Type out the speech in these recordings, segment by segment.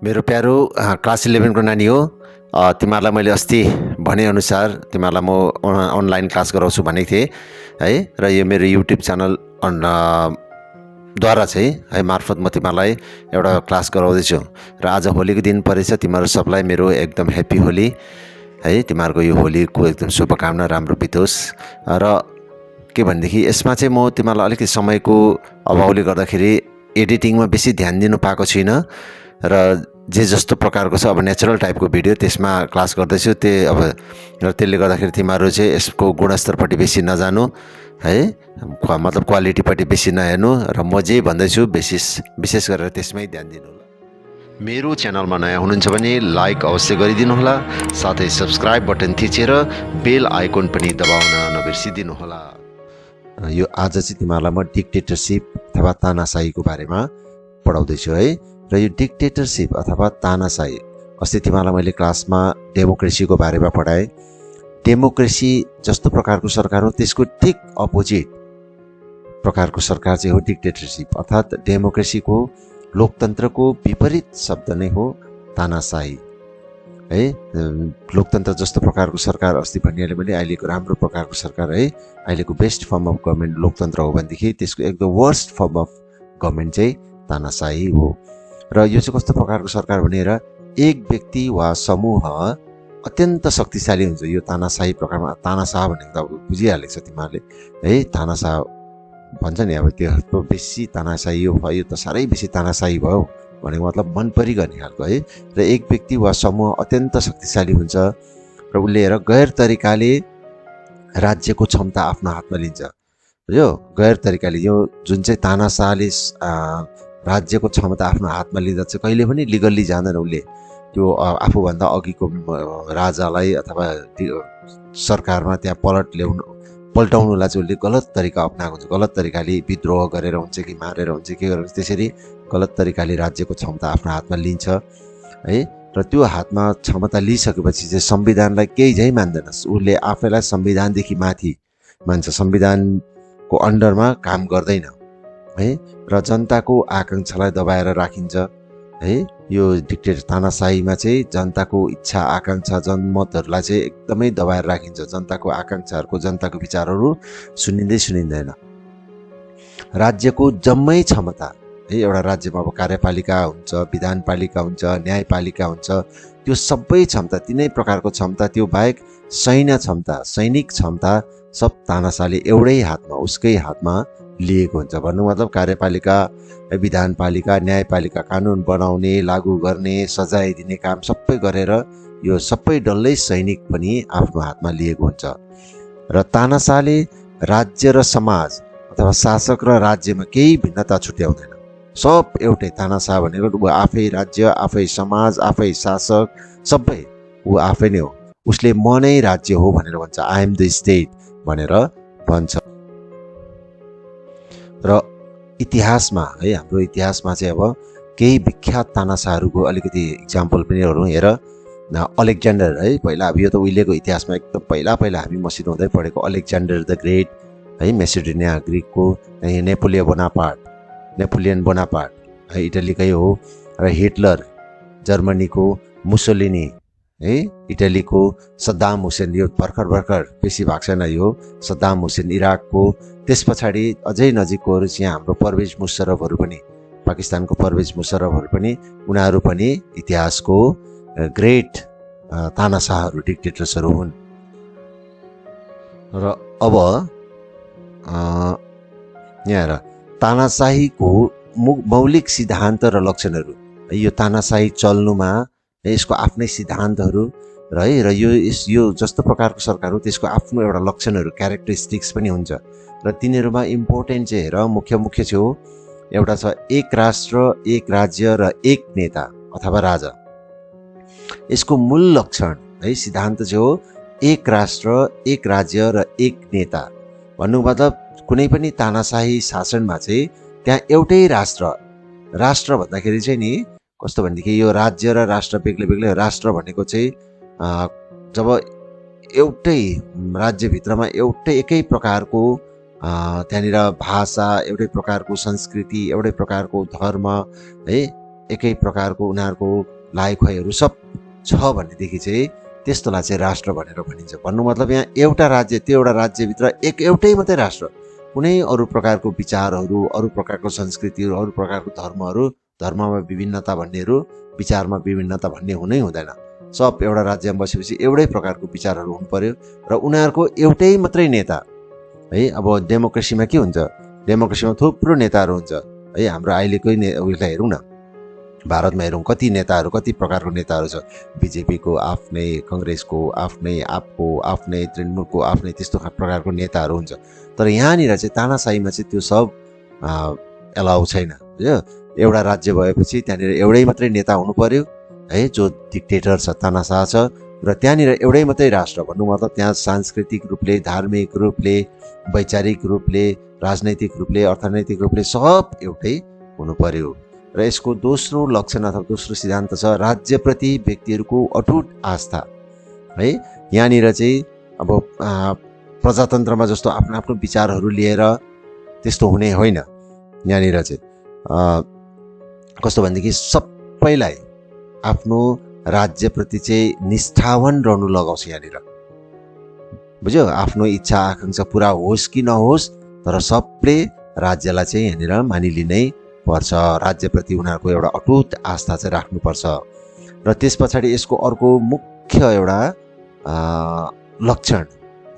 मेरो प्यारो क्लास 11 को नानी हो। तिमीहरूलाई मैले अस्ति भनेअनुसार तिमीहरूलाई म अनलाइन क्लास गराउँछु भनेको थिएँ है। र यो मेरो युट्युब च्यानल द्वारा चाहिँ है मार्फत म तिमीहरूलाई एउटा क्लास गराउँदैछु। र आज होलीको दिन परेछ। तिमीहरू सबलाई मेरो एकदम ह्याप्पी होली है। तिमीहरूको यो होलीको एकदम शुभकामना राम्रो बितोस्। र के भनेदेखि यसमा चाहिँ म तिमीहरूलाई अलिकति समयको अभावले गर्दाखेरि एडिटिङमा बेसी ध्यान दिनु पाएको छुइनँ। र जे जस्तो प्रकारको छ अब नेचुरल टाइपको भिडियो त्यसमा क्लास गर्दैछु। अब र त्यसले गर्दाखेरि तिमीहरू चाहिँ यसको गुणस्तरपट्टि बेसी नजानु है, मतलब क्वालिटीपट्टि बेसी नहेर्नु। र म जे भन्दैछु विशेष गरेर त्यसमै ध्यान दिनु होला। मेरो च्यानलमा नयाँ हुनुहुन्छ भने लाइक अवश्य गरिदिनु होला, साथै सब्सक्राइब बटन थिचेर बेल आइकन पनि दबाउन नबिर्सिदिनु होला। यो आज चाहिँ तिमीहरूलाई म डिक्टेटरसिप अथवा तानाशाहीको बारेमा पढाउँदैछु है। र यो डिक्टेटरसिप अथवा तानाशाही अस्ति तिमीहरूलाई मैले क्लासमा डेमोक्रेसीको बारेमा पढाएँ। डेमोक्रेसी जस्तो प्रकारको सरकार हो त्यसको ठिक अपोजिट प्रकारको सरकार चाहिँ हो डिक्टेटरसिप। अर्थात् डेमोक्रेसीको लोकतन्त्रको विपरीत शब्द नै हो तानाशाही है। लोकतन्त्र जस्तो प्रकारको सरकार अस्ति भनिहालेँ मैले, अहिलेको राम्रो प्रकारको सरकार है, अहिलेको बेस्ट फर्म अफ गभर्मेन्ट लोकतन्त्र हो भनेदेखि त्यसको एकदम वर्स्ट फर्म अफ गभर्मेन्ट चाहिँ तानाशाही हो। र यो चाहिँ कस्तो प्रकारको सरकार भनेर एक व्यक्ति वा समूह अत्यन्त शक्तिशाली हुन्छ। यो तानाशाही प्रकारमा तानाशाह भनेको त बुझिहालेको छ तिमीहरूले है। तानाशाह भन्छ नि अब त्यो बेसी तानाशाही हो, यो त साह्रै बेसी तानाशाही भयो भनेको मतलब मन परी गर्ने खालको है। र एक व्यक्ति वा समूह अत्यन्त शक्तिशाली हुन्छ र उसले हेर गैर तरिकाले राज्यको क्षमता आफ्नो हातमा लिन्छ। यो गैर तरिकाले यो जुन चाहिँ तानाशाहले राज्यको क्षमता आफ्नो हातमा लिँदा चाहिँ कहिले पनि लिगल्ली जाँदैन। उसले त्यो आफूभन्दा अघिको राजालाई अथवा सरकारमा त्यहाँ पल्टाउनुलाई चाहिँ उसले गलत तरिका अप्नाएको हुन्छ। गलत तरिकाले विद्रोह गरेर हुन्छ कि मारेर हुन्छ के गरेर हुन्छ, त्यसरी गलत तरिकाले राज्यको क्षमता आफ्नो हातमा लिन्छ है। र त्यो हातमा क्षमता लिइसकेपछि चाहिँ संविधानलाई केही झै मान्दैन। उसले आफैलाई संविधानदेखि माथि मान्छ, संविधानको अन्डरमा काम गर्दैन है। र जनताको आकाङ्क्षालाई दबाएर राखिन्छ है। यो डिक्टेटर तानाशाहीमा चाहिँ जनताको इच्छा आकाङ्क्षा जनमतहरूलाई चाहिँ एकदमै दबाएर राखिन्छ। जनताको आकाङ्क्षाहरूको जनताको विचारहरू सुनिँदैन। राज्यको जम्मै क्षमता है, एउटा राज्यमा अब कार्यपालिका हुन्छ, विधानपालिका हुन्छ, न्यायपालिका हुन्छ, त्यो सबै क्षमता तिनै प्रकारको क्षमता, त्यो बाहेक सैनिक क्षमता सब तानाशाहले एउटै हातमा उसकै हातमा लिएको हुन्छ। भन्नु मतलब कार्यपालिका, विधानपालिका, न्यायपालिका, कानुन बनाउने, लागू गर्ने, सजाय दिने काम सबै गरेर यो सबै डल्लै सैनिक पनि आफ्नो हातमा लिएको हुन्छ। र तानाशाहले राज्य र समाज अथवा शासक र राज्यमा केही भिन्नता छुट्याउँदैन। सब एउटै। तानाशाह भनेको ऊ आफै राज्य, आफै समाज, आफै शासक, सबै ऊ आफै नै हो। उसले म नै राज्य हो भनेर भन्छ, आई एम द स्टेट भनेर भन्छ। र इतिहासमा है, हाम्रो इतिहासमा चाहिँ अब केही विख्यात तानाशाहहरूको अलिकति इक्जाम्पल पनि हेरौँ। हेर अलेक्जेन्डर है, पहिला अब यो त उहिलेको इतिहासमा एकदम पहिला हामी मसिनो हुँदै पढेको अलेक्जेन्डर द ग्रेट है, मेसिडोनिया ग्रिकको, नेपोलियन बोनापार्ट है, इटलीकै हो। र हिटलर जर्मनीको, मुसोलिनी है, इटलीको, सद्दाम हुसेन, यो भर्खर बेसी भएको छैन, यो सद्दाम हुसेन इराकको। त्यस पछाडि अझै नजिककोहरू चाहिँ हाम्रो परवेज मुशर्रफहरू पनि, पाकिस्तानको परवेज मुशर्रफहरू पनि, उनीहरू पनि इतिहासको ग्रेट तानाशाहहरू, डिक्टेटर्सहरू हुन्। र अब यहाँ हेर तानाशाहीको मौलिक सिद्धान्त र लक्षणहरू। यो तानाशाही चल्नुमा यसको आफ्नै सिद्धान्तहरू र है, र यो जस्तो प्रकारको सरकार हो त्यसको आफ्नो एउटा लक्षणहरू, क्यारेक्टरिस्टिक्स पनि हुन्छ। र तिनीहरूमा इम्पोर्टेन्ट चाहिँ हेर मुख्य चाहिँ हो, एउटा छ एक राष्ट्र, एक राज्य र एक नेता अथवा राजा। यसको मूल लक्षण है, सिद्धान्त चाहिँ हो एक राष्ट्र, एक राज्य र एक नेता। भन्नु मतलब कुनै पनि तानाशाही शासनमा चाहिँ त्यहाँ एउटै राष्ट्र भन्दाखेरि चाहिँ नि कस्तो भनेदेखि यो राज्य र राष्ट्र बेग्लै। राष्ट्र भनेको चाहिँ जब एउटै राज्यभित्रमा एकै प्रकारको त्यहाँनिर भाषा, एउटै प्रकारको संस्कृति, एउटै प्रकारको धर्म है, एकै प्रकारको उनीहरूको लाइखुवाइहरू सब छ भनेदेखि चाहिँ त्यस्तोलाई चाहिँ राष्ट्र भनेर भनिन्छ। भन्नु मतलब यहाँ एउटा राज्य, त्यो एउटा राज्यभित्र एउटै मात्रै राष्ट्र, कुनै अरू प्रकारको विचारहरू, अरू प्रकारको संस्कृतिहरू, अरू प्रकारको धर्महरू, धर्ममा विभिन्नता भन्नेहरू, विचारमा विभिन्नता भन्ने हुनै हुँदैन। सब एउटा राज्यमा बसेपछि एउटै प्रकारको विचारहरू हुनु पर्यो र उनीहरूको एउटै मात्रै नेता है। अब डेमोक्रेसीमा के हुन्छ, डेमोक्रेसीमा थुप्रो नेताहरू हुन्छ है। हाम्रो अहिलेकै उयोलाई हेरौँ न, भारतमा हेरौँ कति नेताहरू, कति प्रकारको नेताहरू छ। बिजेपीको आफ्नै, कङ्ग्रेसको आफ्नै, आपको आफ्नै, तृणमूलको आफ्नै, त्यस्तो प्रकारको नेताहरू हुन्छ। तर यहाँनिर चाहिँ तानाशाहीमा चाहिँ त्यो सब एलाउ छैन बुझ्यो। एउटा राज्य भएपछि त्यहाँनिर एउटै मात्रै नेता हुनु पर्यो है, जो डिक्टेटर छ, तानाशाह छ, र त्यहाँनिर एउटै मात्रै राष्ट्र। भन्नु मतलब त्यहाँ सांस्कृतिक रूपले, धार्मिक रूपले, वैचारिक रूपले, राजनैतिक रूपले, अर्थनैतिक रूपले सब एउटै हुनु पर्यो। र यसको दोस्रो लक्षण अथवा दोस्रो सिद्धान्त छ राज्यप्रति व्यक्तिहरूको अटुट आस्था है। यहाँनिर चाहिँ अब प्रजातन्त्रमा जस्तो आफ्नो आफ्नो विचारहरू लिएर त्यस्तो हुने होइन। यहाँनिर चाहिँ कस्तो भनेदेखि सबैलाई आफ्नो राज्यप्रति चाहिँ निष्ठावान रहनु लगाउँछ यहाँनिर बुझ्यो। आफ्नो इच्छा आकाङ्क्षा पुरा होस् कि नहोस्, तर सबले राज्यलाई चाहिँ यहाँनिर मानिलिनै पर्छ। राज्यप्रति उनीहरूको एउटा अटुट आस्था चाहिँ राख्नुपर्छ। र त्यस पछाडि यसको अर्को मुख्य एउटा लक्षण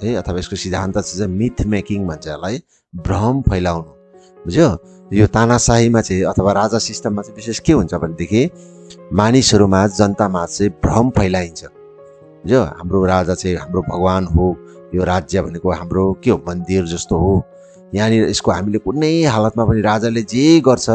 है अथवा यसको सिद्धान्त चाहिँ मिथ मेकिङ भन्छ यसलाई, भ्रम फैलाउनु बुझ्यो। यो तानाशाहीमा चाहिँ अथवा राजा सिस्टममा चाहिँ विशेष के हुन्छ भनेदेखि मानिसहरूमा, जनतामा चाहिँ भ्रम फैलाइन्छ बुझ्यो। हाम्रो राजा चाहिँ हाम्रो भगवान हो, यो राज्य भनेको हाम्रो के हो, मन्दिर जस्तो हो। यहाँनिर यसको हामीले कुनै हालतमा पनि राजाले जे गर्छ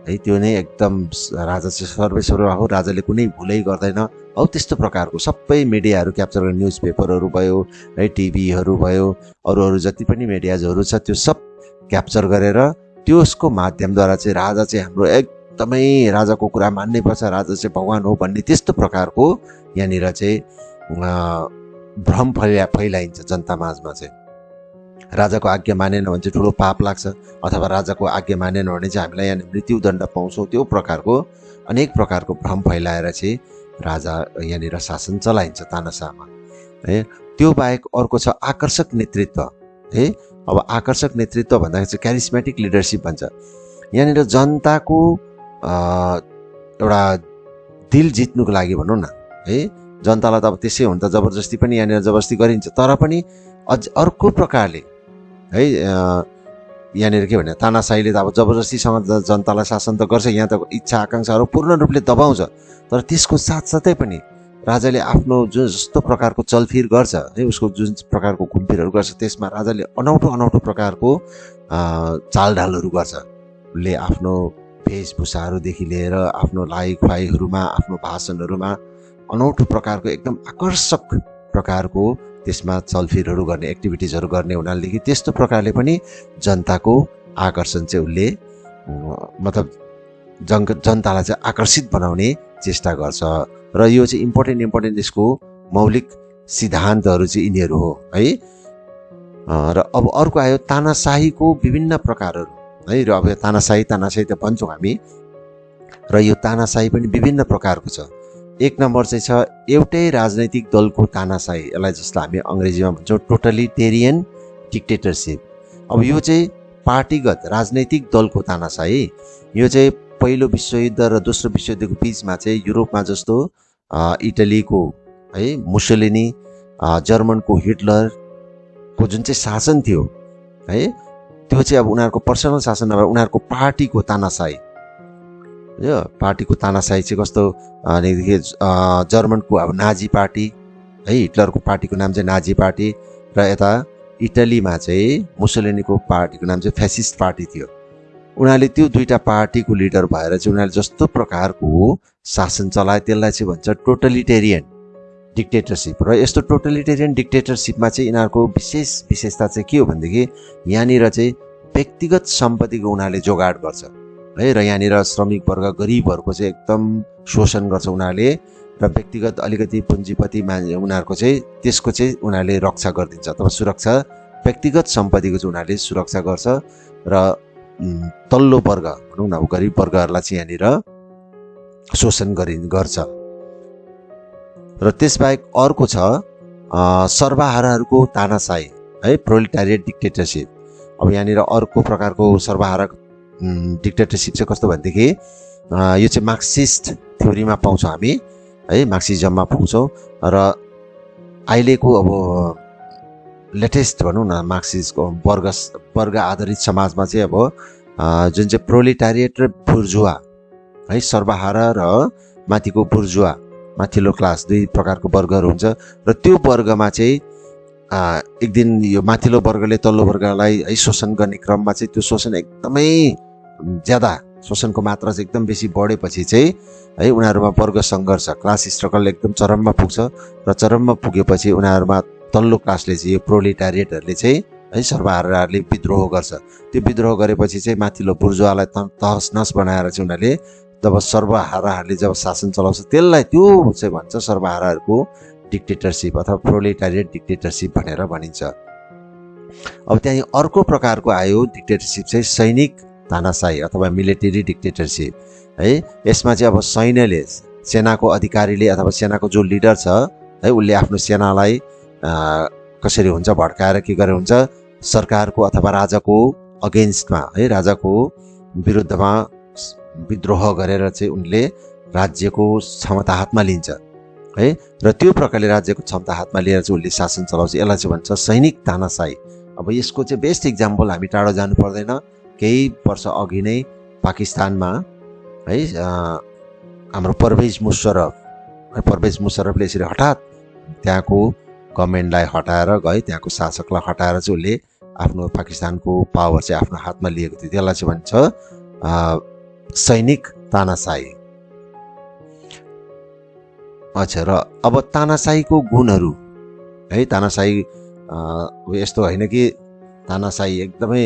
है त्यो नै एकदम राजा चाहिँ सर्वेसर्वा हो, राजाले कुनै भुलै गर्दैन। अब त्यस्तो प्रकारको सबै मिडियाहरू क्याप्चर गर्ने, न्युज पेपरहरू भयो है, टिभीहरू भयो, अरू जति पनि मिडियाजहरू छ त्यो सब क्याप्चर गरेर त्यसको माध्यमद्वारा चाहिँ राजा चाहिँ हाम्रो एकदमै राजाको कुरा मान्नै पर्छ, राजा चाहिँ भगवान हो भन्ने त्यस्तो प्रकारको यहाँनिर चाहिँ भ्रम फैलाइन्छ जनतामाझमा चाहिँ। राजाको आज्ञा मानेन भने चाहिँ ठुलो पाप लाग्छ, अथवा राजाको आज्ञा मानेन भने चाहिँ हामीलाई यहाँ मृत्युदण्ड पाउँछौँ। त्यो प्रकारको अनेक प्रकारको भ्रम फैलाएर चाहिँ राजा यहाँनिर शासन चलाइन्छ तानाशाहमा है। त्यो बाहेक अर्को छ आकर्षक नेतृत्व है। अब आकर्षक नेतृत्व भन्दाखेरि चाहिँ क्यारिस्मेटिक लिडरसिप भन्छ। यहाँनिर जनताको एउटा दिल जित्नुको लागि भनौँ न है, जनतालाई त अब त्यसै हुन्छ, जबरजस्ती पनि यहाँनिर जबरजस्ती गरिन्छ, तर पनि अझ अर्को प्रकारले है यहाँनिर के भने तानाशाहीले त अब जबरजस्तीसँग जनतालाई शासन त गर्छ, यहाँ त इच्छा आकाङ्क्षाहरू पूर्ण रूपले दबाउँछ। तर त्यसको साथसाथै पनि राजाले आफ्नो जुन जस्तो प्रकारको चलफिर गर्छ है, उसको जुन प्रकारको घुमफिरहरू गर्छ, त्यसमा राजाले अनौठो प्रकारको चालढालहरू गर्छ। उसले आफ्नो वेशभूषाहरूदेखि लिएर आफ्नो लाइखुवाइहरूमा, आफ्नो भाषणहरूमा अनौठो प्रकारको एकदम आकर्षक प्रकारको त्यसमा चलफिरहरू गर्ने, एक्टिभिटिजहरू गर्ने हुनालेदेखि त्यस्तो प्रकारले पनि जनताको आकर्षण चाहिँ उसले मतलब जनतालाई चाहिँ आकर्षित बनाउने चेष्टा गर्छ। र यो चाहिँ इम्पोर्टेन्ट यसको मौलिक सिद्धान्तहरू चाहिँ यिनीहरू हो है। र अब अर्को आयो तानाशाहीको विभिन्न प्रकारहरू है। र अब तानाशाही त भन्छौँ हामी, र यो तानाशाही पनि विभिन्न प्रकारको छ। एक नम्बर चाहिँ छ एउटै राजनैतिक दलको तानाशाही, यसलाई जस्तो हामी अङ्ग्रेजीमा भन्छौँ टोटलिटेरियन डिक्टेटरसिप। अब यो चाहिँ पार्टीगत राजनैतिक दलको तानाशाही। यो चाहिँ पहिलो विश्वयुद्ध र दोस्रो विश्वयुद्धको बिचमा चाहिँ युरोपमा जस्तो इटलीको है मुसोलिनी, जर्मनको हिटलरको जुन चाहिँ शासन थियो है, त्यो चाहिँ अब उनीहरूको पर्सनल शासन नभएर उनीहरूको पार्टीको तानाशाही। यो पार्टीको तानाशाही चाहिँ कस्तो भनेदेखि जर्मनको अब नाजी पार्टी है, हिटलरको पार्टीको नाम चाहिँ नाजी पार्टी, र यता इटलीमा चाहिँ मुसोलिनीको पार्टीको नाम चाहिँ फ्यासिस्ट पार्टी थियो। उनीहरूले त्यो दुईटा पार्टीको लिडर भएर चाहिँ उनीहरूले जस्तो प्रकारको शासन चलाए त्यसलाई चाहिँ भन्छ टोटलिटेरियन डिक्टेटरसिप। र यस्तो टोटलिटेरियन डिक्टेटरसिपमा चाहिँ यिनीहरूको विशेषता चाहिँ के हो भनेदेखि यहाँनिर चाहिँ व्यक्तिगत सम्पत्तिको उनीहरूले जोगाड गर्छ है, र यहाँनिर श्रमिक वर्ग गरिबहरूको चाहिँ एकदम शोषण गर्छ उनीहरूले, र व्यक्तिगत अलिकति पुँजीपति उनीहरूको चाहिँ त्यसको चाहिँ उनीहरूले रक्षा गरिदिन्छ अथवा सुरक्षा, व्यक्तिगत सम्पत्तिको चाहिँ उनीहरूले सुरक्षा गर्छ। र तल्लो वर्ग भनौँ न, गरिब वर्गहरूलाई चाहिँ यहाँनिर शोषण गर्छ। र त्यसबाहेक अर्को छ सर्वहाराहरूको तानाशाही है, प्रोलेटारिएट डिक्टेटरसिप। अब यहाँनिर अर्को प्रकारको सर्वहारा डिक्टेटरसिप चाहिँ कस्तो भनेदेखि यो चाहिँ मार्क्सिस्ट थ्योरीमा पाउँछौँ हामी है, मार्क्सिजममा पाउँछौँ। र अहिलेको अब लेटेस्ट भनौँ न मार्क्सिस्टको वर्ग आधारित समाजमा चाहिँ अब जुन चाहिँ प्रोलेटारिएट र बुर्जुवा है, सर्वहारा र माथिको बुर्जुवा, माथिल्लो क्लास, दुई प्रकारको वर्गहरू हुन्छ। र त्यो वर्गमा चाहिँ एक दिन यो माथिल्लो वर्गले तल्लो वर्गलाई है शोषण गर्ने क्रममा चाहिँ त्यो शोषण एकदमै ज्यादा, शोषणको मात्रा चाहिँ एकदम बेसी बढेपछि चाहिँ है उनीहरूमा वर्ग सङ्घर्ष, क्लास स्ट्रगल एकदम चरममा पुग्छ। र चरममा पुगेपछि उनीहरूमा तल्लो क्लासले चाहिँ, यो प्रोलेटारिएटहरूले चाहिँ है, सर्वहाराहरूले विद्रोह गर्छ। त्यो विद्रोह गरेपछि चाहिँ माथिल्लो बुर्जुवालाई तहस नहस बनाएर चाहिँ उनीहरूले जब सर्वहाराहरूले जब शासन चलाउँछ त्यसलाई त्यो चाहिँ भन्छ सर्वहाराहरूको डिक्टेटरसिप अथवा प्रोलेटारिएट डिक्टेटरसिप भनेर भनिन्छ। अब त्यहाँ अर्को प्रकारको आयो डिक्टेटरसिप चाहिँ सैनिक तानाशाही अथवा मिलिटरी डिक्टेटरसिप है। यसमा चाहिँ अब सैन्यले, सेनाको अधिकारीले अथवा सेनाको जो लिडर छ है, उसले आफ्नो सेनालाई कसरी हुन्छ भड्काएर के गरे हुन्छ, सरकारको अथवा राजाको अगेन्स्टमा है, राजाको विरुद्धमा विद्रोह गरेर चाहिँ उनले राज्यको क्षमता हातमा लिन्छ है। र त्यो प्रकारले राज्यको क्षमता हातमा लिएर चाहिँ उसले शासन चलाउँछ। यसलाई चाहिँ भन्छ सैनिक तानाशाही। अब यसको चाहिँ बेस्ट इक्जाम्पल हामी टाढो जानु पर्दैन, केही वर्ष अघि नै पाकिस्तानमा है हाम्रो परवेज मुशर्रफले यसरी हठात त्यहाँको गभर्मेन्टलाई हटाएर गए, त्यहाँको शासकलाई हटाएर चाहिँ उसले आफ्नो पाकिस्तानको पावर चाहिँ आफ्नो हातमा लिएको थियो। त्यसलाई चाहिँ भन्छ सैनिक तानाशाही। अच्छा, र अब तानाशाहीको गुणहरू है, तानाशाही यस्तो होइन कि तानाशाही एकदमै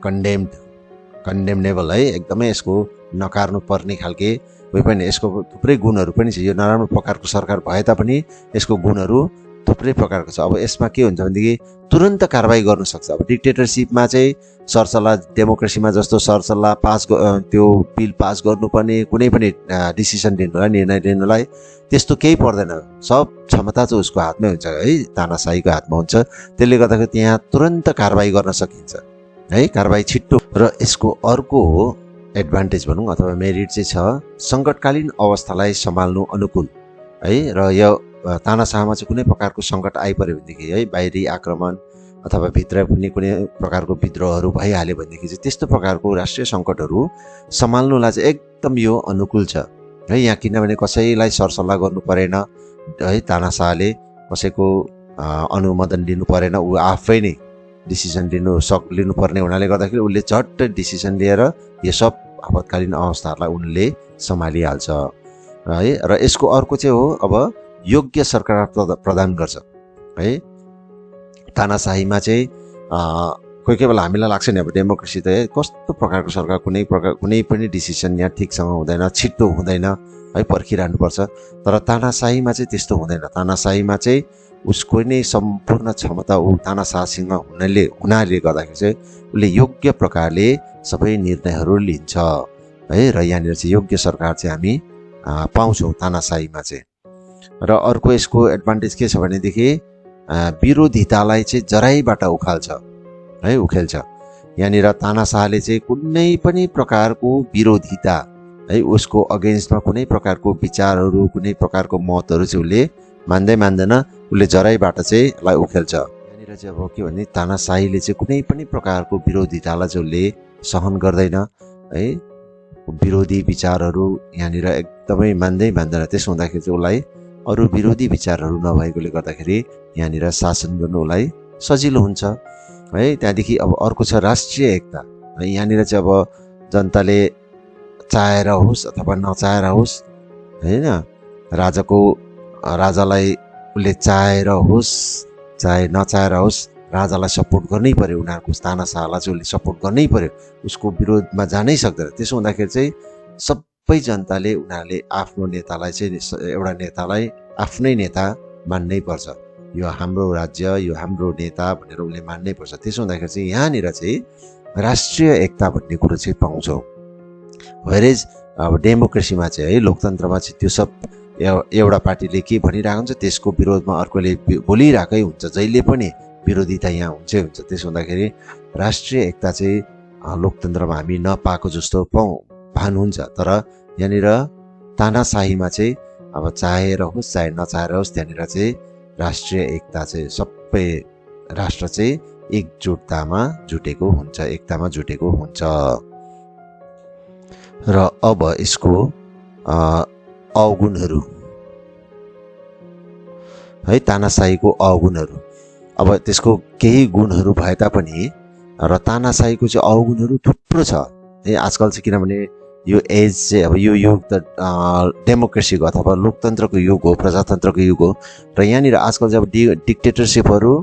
कन्डेमनेबल है, एकदमै यसको नकार्नु पर्ने खालके उयो पनि, यसको थुप्रै गुणहरू पनि छ। यो नराम्रो प्रकारको सरकार भए तापनि यसको गुणहरू थुप्रै प्रकारको छ। अब यसमा के हुन्छ भनेदेखि तुरन्त कारबाही गर्न सक्छ। अब डिक्टेटरसिपमा चाहिँ सरसल्लाह, डेमोक्रेसीमा जस्तो सरसल्लाह त्यो बिल पास गर्नुपर्ने, कुनै पनि डिसिसन लिनुलाई, निर्णय लिनुलाई त्यस्तो केही पर्दैन। सब क्षमता चाहिँ उसको हातमै हुन्छ है, तानाशाहीको हातमा हुन्छ। त्यसले गर्दाखेरि त्यहाँ तुरन्त कारबाही गर्न सकिन्छ है, कारबाही छिट्टो। र यसको अर्को एडभान्टेज भनौँ अथवा मेरिट चाहिँ छ सङ्कटकालीन अवस्थालाई सम्हाल्नु अनुकूल है। र यो तानाशाहमा चाहिँ कुनै प्रकारको सङ्कट आइपऱ्यो भनेदेखि है, बाहिरी आक्रमण अथवा भित्र कुनै प्रकारको विद्रोहहरू भइहाल्यो भनेदेखि चाहिँ त्यस्तो प्रकारको राष्ट्रिय सङ्कटहरू सम्हाल्नुलाई चाहिँ एकदम यो अनुकूल छ है। यहाँ किनभने कसैलाई सरसल्लाह गर्नु परेन है, तानाशाहले कसैको अनुमोदन लिनु परेन, ऊ आफै नै डिसिसन लिनुपर्ने हुनाले गर्दाखेरि उसले झट्ट डिसिसन लिएर यो सब आपतकालीन अवस्थाहरूलाई उनले सम्हालिहाल्छ है। र यसको अर्को चाहिँ हो अब योग्य सरकार प्रदान गर्छ है। तानाशाहीमा चाहिँ कोही बेला हामीलाई लाग्छ नि अब डेमोक्रेसी त कस्तो प्रकारको सरकार, कुनै पनि डिसिसन यहाँ ठिकसँग हुँदैन, छिट्टो हुँदैन है, पर्खिरहनुपर्छ। तर तानाशाहीमा चाहिँ त्यस्तो हुँदैन। तानाशाहीमा चाहिँ उसको नै सम्पूर्ण क्षमता ऊ तानाशाहसँग हुनाले गर्दाखेरि चाहिँ उसले योग्य प्रकारले सबै निर्णयहरू लिन्छ है। र यहाँनिर चाहिँ योग्य सरकार चाहिँ हामी पाउँछौँ तानाशाहीमा चाहिँ। र अर्को यसको एडभान्टेज के छ भनेदेखि विरोधितालाई चाहिँ जराइबाट उखेल्छ यहाँनिर तानाशाहले चाहिँ कुनै पनि प्रकारको विरोधिता है, उसको अगेन्स्टमा कुनै प्रकारको विचारहरू, कुनै प्रकारको मतहरू चाहिँ उसले मान्दैन, उसले जराइबाट चाहिँ यसलाई उखेल्छ। यहाँनिर चाहिँ अब के भने तानाशाहीले चाहिँ कुनै पनि प्रकारको विरोधितालाई चाहिँ उसले सहन गर्दैन है। विरोधी विचारहरू यहाँनिर एकदमै मान्दैन। त्यसो हुँदाखेरि चाहिँ उसलाई अरू विरोधी विचारहरू नभएकोले गर्दाखेरि यहाँनिर शासन गर्नु उसलाई सजिलो हुन्छ है। त्यहाँदेखि अब अर्को छ राष्ट्रिय एकता है। यहाँनिर चाहिँ अब जनताले चाहेर होस् अथवा नचाहेर होस् होइन, राजालाई उसले चाहेर होस् चाहे नचाहेर होस् राजालाई सपोर्ट गर्नै पर्यो। उनीहरूको तानाशाहलाई चाहिँ उसले सपोर्ट गर्नै पर्यो, उसको विरोधमा जानै सक्दैन। त्यसो हुँदाखेरि चाहिँ सबै जनताले उनीहरूले आफ्नो नेतालाई चाहिँ एउटा नेतालाई आफ्नै नेता मान्नै पर्छ। यो हाम्रो राज्य, यो हाम्रो नेता भनेर उसले मान्नै पर्छ। त्यसो हुँदाखेरि चाहिँ यहाँनिर चाहिँ राष्ट्रिय एकता भन्ने कुरो चाहिँ पाउँछौँ। वेरेज अब डेमोक्रेसीमा चाहिँ है लोकतन्त्रमा चाहिँ त्यो सब एउटा पार्टीले के भनिरहेको हुन्छ त्यसको विरोधमा अर्कोले बोलिरहेकै हुन्छ, जहिले पनि विरोधिता यहाँ हुन्छै हुन्छ। त्यसो हुँदाखेरि राष्ट्रिय एकता चाहिँ लोकतन्त्रमा हामी नपाएको जस्तो भान हुन्छ। तर यहाँनिर तानाशाहीमा चाहिँ अब चाहेर होस् चाहे नचाहेर होस् त्यहाँनिर चाहिँ राष्ट्रिय एकता चाहिँ सबै राष्ट्र चाहिँ एकजुटतामा जुटेको हुन्छ, एकतामा जुटेको हुन्छ। र अब यसको अवगुणहरू है, तानाशाहीको अवगुणहरू। अब त्यसको केही गुणहरू भए तापनि र तानाशाहीको चाहिँ अवगुणहरू थुप्रो छ है। आजकल चाहिँ किनभने यो एज चाहिँ अब यो युग त डेमोक्रेसीको अथवा लोकतन्त्रको युग हो, प्रजातन्त्रको युग हो। र यहाँनिर आजकल चाहिँ अब डिक्टेटरसिपहरू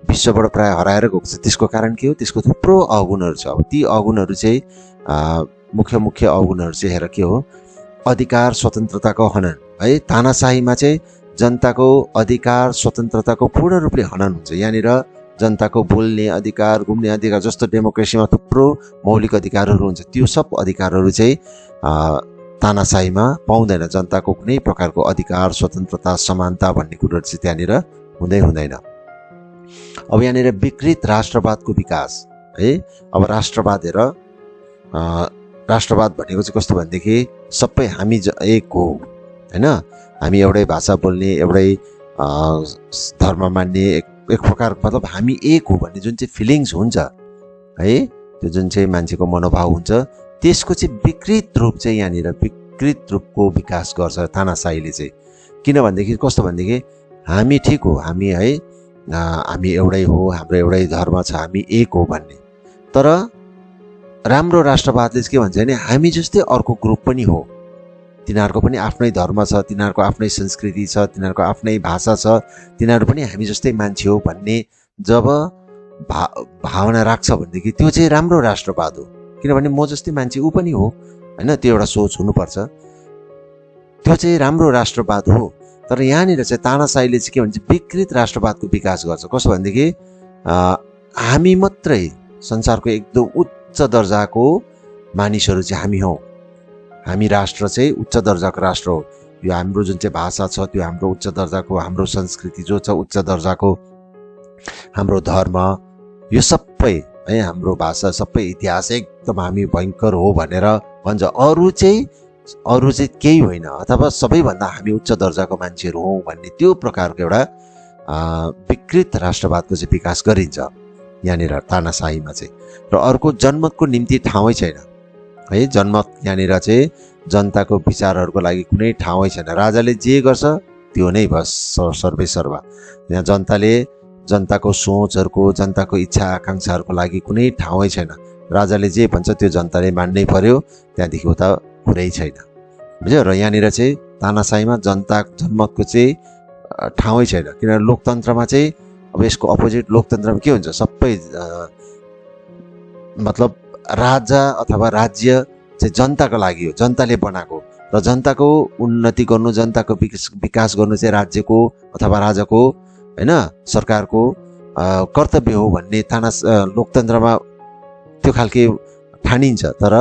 विश्वबाट प्राय हराएर गएको छ। त्यसको कारण के हो? त्यसको थुप्रो अवगुणहरू छ। अब ती अवगुणहरू चाहिँ मुख्य अवगुणहरू चाहिँ हेर के हो? अधिकार स्वतन्त्रताको हनन है। तानाशाहीमा चाहिँ जनताको अधिकार स्वतन्त्रताको पूर्ण रूपले हनन हुन्छ। यहाँनिर जनताको बोल्ने अधिकार, घुम्ने अधिकार, जस्तो डेमोक्रेसीमा थुप्रो मौलिक अधिकारहरू हुन्छ, त्यो सब अधिकारहरू चाहिँ तानाशाहीमा पाउँदैन। जनताको कुनै प्रकारको अधिकार, स्वतन्त्रता, समानता भन्ने कुरोहरू चाहिँ त्यहाँनिर हुँदैन। अब यहाँनिर विकृत राष्ट्रवादको विकास है। अब राष्ट्रवाद हेर, राष्ट्रवाद भनेको चाहिँ कस्तो भनेदेखि सबै हामी एक हो हैन, हामी एउटै भाषा बोल्ने, एउटै धर्म मान्ने, एक प्रकार मतलब हामी एक हो भन्ने जुन चाहिँ फिलिङ्स हुन्छ है, त्यो जुन चाहिँ मान्छेको मनोभाव हुन्छ, त्यसको चाहिँ विकृत रूप चाहिँ यहाँनिर विकृत रूपको विकास गर्छ तानाशाहीले चाहिँ। किनभनेदेखि कस्तो भनेदेखि हामी ठिक हो, हामी है, हामी एउटै हो, हाम्रो एउटै धर्म छ, हामी एक हो भन्ने। तर राम्रो राष्ट्रवादले के भन्छ भने हामी जस्तै अर्को ग्रुप पनि हो, तिनीहरूको पनि आफ्नै धर्म छ, तिनीहरूको आफ्नै संस्कृति छ, तिनीहरूको आफ्नै भाषा छ, तिनीहरू पनि हामी जस्तै मान्छे हो भन्ने जब भावना राख्छ भनेदेखि त्यो चाहिँ राम्रो राष्ट्रवाद हो। किनभने म जस्तै मान्छे ऊ पनि हो हैन, त्यो एउटा सोच हुनुपर्छ, त्यो चाहिँ राम्रो राष्ट्रवाद हो। तर यहाँनिर चाहिँ तानाशाहीले चाहिँ के भन्छ, विकृत राष्ट्रवादको विकास गर्छ। कसो भनेदेखि हामी मात्रै संसारको एकदम उच्च दर्जाको मानिसहरू चाहिँ हामी हौ, हामी राष्ट्र चाहिँ उच्च दर्जाको राष्ट्र हो, यो हाम्रो जुन चाहिँ भाषा छ त्यो हाम्रो उच्च दर्जाको, हाम्रो संस्कृति जो छ उच्च दर्जाको, हाम्रो धर्म यो सबै है, हाम्रो भाषा सबै इतिहास एकदम हामी भयङ्कर हो भनेर भन्छ। अरू चाहिँ केही होइन अथवा सबैभन्दा हामी उच्च दर्जाको मान्छेहरू हौँ भन्ने त्यो प्रकारको एउटा विकृत राष्ट्रवादको चाहिँ विकास गरिन्छ यहाँनिर तानाशाहीमा चाहिँ। र अर्को, जनमतको निम्ति ठाउँै छैन है। जनमत यहाँनिर चाहिँ जनताको विचारहरूको लागि कुनै ठाउँै छैन। राजाले जे गर्छ त्यो नै बस सर्वै सर्वा। यहाँ जनताले जनताको सोचहरूको, जनताको इच्छा आकाङ्क्षाहरूको लागि कुनै ठाउँै छैन। राजाले जे भन्छ त्यो जनताले मान्नै पर्यो, त्यहाँदेखि उता कुरै छैन, बुझ्यो। र यहाँनिर चाहिँ तानाशाहीमा जनमतको चाहिँ ठाउँै छैन। किनभने लोकतन्त्रमा चाहिँ अब यसको अपोजिट लोकतन्त्रमा के हुन्छ, सबै मतलब राजा अथवा राज्य चाहिँ जनताको लागि हो, जनताले बनाएको। र जनताको उन्नति गर्नु, जनताको विकास गर्नु चाहिँ राज्यको अथवा राजाको हैन, सरकारको कर्तव्य हो भन्ने लोकतन्त्रमा त्यो खालके ठानिन्छ। तर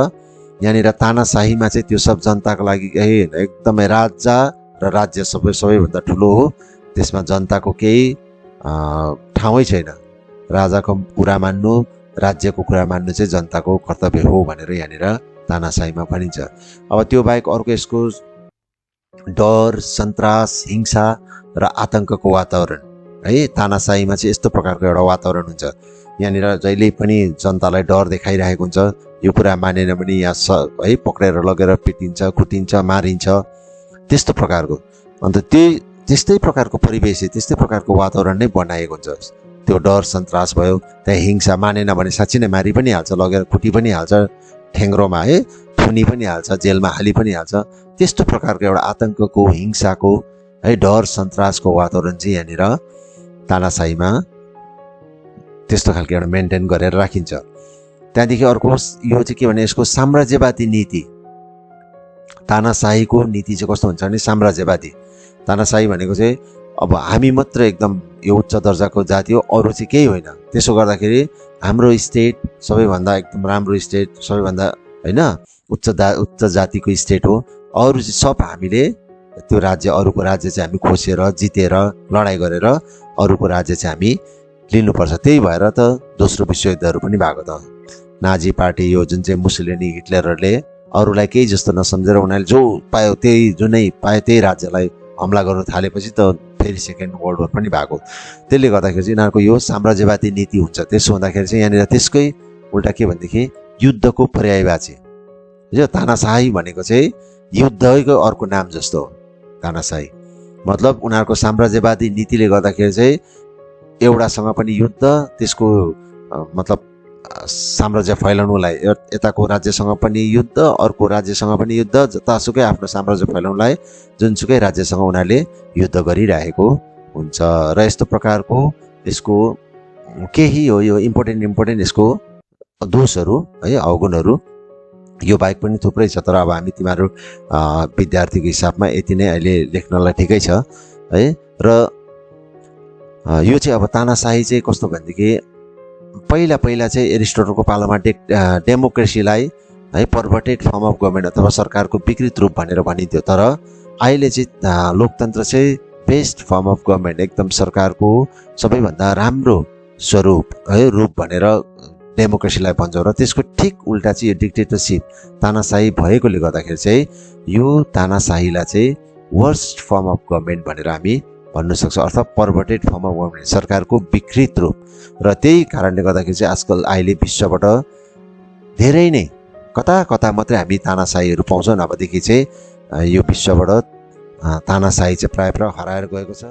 यहाँनिर तानाशाहीमा चाहिँ त्यो सब जनताको लागि एकदमै राजा र राज्य सबैभन्दा ठुलो हो, त्यसमा जनताको केही ठाउँै छैन। राजाको कुरा मान्नु, राज्यको कुरा मान्नु चाहिँ जनताको कर्तव्य हो भनेर यहाँनिर तानाशाहीमा भनिन्छ। अब त्यो बाहेक अर्को यसको डर, सन्तास, हिंसा र आतङ्कको वातावरण है। तानाशाहीमा चाहिँ यस्तो प्रकारको एउटा वातावरण हुन्छ, यहाँनिर जहिले पनि जनतालाई डर देखाइरहेको हुन्छ, यो कुरा मानेन भने यहाँ है पक्रेर लगेर पिटिन्छ, कुटिन्छ, मारिन्छ, त्यस्तो प्रकारको। अन्त त्यस्तै प्रकारको परिवेश, त्यस्तै प्रकारको वातावरण नै बनाएको हुन्छ। त्यो डर सन्तास भयो, त्यहाँ हिंसा, मानेन भने साँच्चै नै मारि पनि हाल्छ, लगेर कुटी पनि हाल्छ, ठेङ्ग्रोमा है थुनी पनि हाल्छ, जेलमा हाली पनि हाल्छ। त्यस्तो प्रकारको एउटा आतङ्कको, हिंसाको है, डर सन्तासको वातावरण चाहिँ यहाँनिर तानाशाहीमा त्यस्तो खालको एउटा मेन्टेन गरेर राखिन्छ। त्यहाँदेखि अर्को यो चाहिँ के भने यसको साम्राज्यवादी नीति। तानाशाहीको नीति चाहिँ कस्तो हुन्छ भने साम्राज्यवादी। तानाशाही भनेको चाहिँ अब हामी मात्र एकदम यो उच्च दर्जाको जाति हो, अरू चाहिँ केही होइन। त्यसो गर्दाखेरि हाम्रो स्टेट सबैभन्दा एकदम राम्रो स्टेट, सबैभन्दा हैन उच्च जातिको स्टेट हो। अरू चाहिँ सब हामीले त्यो राज्य अरूको राज्य चाहिँ हामी खोसेर जितेर लडाइँ गरेर अरूको राज्य चाहिँ हामी लिनुपर्छ। त्यही भएर त दोस्रो विश्वयुद्धहरू पनि भएको त। नाजी पार्टी यो जुन चाहिँ मुसोलिनी हिटलरहरूले अरूलाई केही जस्तो नसम्झेर उनीहरूले जो पायो त्यही जुनै पायो त्यही राज्यलाई हमला गर्न थालेपछि त फेरि सेकेन्ड वर्ल्ड वार पनि भएको। त्यसले गर्दाखेरि चाहिँ यिनीहरूको यो साम्राज्यवादी नीति हुन्छ। त्यसो हुँदाखेरि चाहिँ यहाँनिर त्यसकै उल्टा के भनेदेखि युद्धको पर्यायवाची यो तानाशाही भनेको चाहिँ युद्धको अर्को नाम जस्तो हो। तानाशाही मतलब उनीहरूको साम्राज्यवादी नीतिले गर्दाखेरि चाहिँ एउटासँग पनि युद्ध, त्यसको मतलब साम्राज्य फैलाउनुलाई यताको राज्यसँग पनि युद्ध, अर्को राज्यसँग पनि युद्ध, जतासुकै आफ्नो साम्राज्य फैलाउनुलाई जुनसुकै राज्यसँग उनीहरूले युद्ध गरिरहेको हुन्छ। र यस्तो प्रकारको यसको केही हो यो इम्पोर्टेन्ट यसको दोषहरू है, अवगुणहरू यो बाहेक पनि थुप्रै छ। तर अब हामी तिमीहरू विद्यार्थीको हिसाबमा यति नै अहिले लेख्नलाई ठिकै छ है। र यो चाहिँ अब तानाशाही चाहिँ कस्तो भनेदेखि पहिला चाहिँ एरिस्टोटलको पालामा डेमोक्रेसीलाई है पर्भर्टेड फर्म अफ गभर्मेन्ट अथवा सरकारको विकृत रूप भनेर भनिन्थ्यो। तर अहिले चाहिँ लोकतन्त्र चाहिँ बेस्ट फर्म अफ गभर्मेन्ट, एकदम सरकारको सबैभन्दा राम्रो स्वरूप है रूप भनेर डेमोक्रेसीलाई भन्छौँ। र त्यसको ठिक उल्टा चाहिँ यो डिक्टेटरसिप तानाशाही भएकोले गर्दाखेरि चाहिँ यो तानाशाहीलाई चाहिँ वर्स्ट फर्म अफ गभर्मेन्ट भनेर हामी भन्न सक्छौँ, अर्थात् पर्भर्टेड फर्म अफ गभर्मेन्ट, सरकारको विकृत रूप। र त्यही कारणले गर्दाखेरि चाहिँ आजकल अहिले विश्वबाट धेरै नै कता मात्रै हामी तानाशाहीहरू पाउँछौँ। नभएदेखि चाहिँ यो विश्वबाट तानाशाही चाहिँ प्रायः हराएर गएको छ।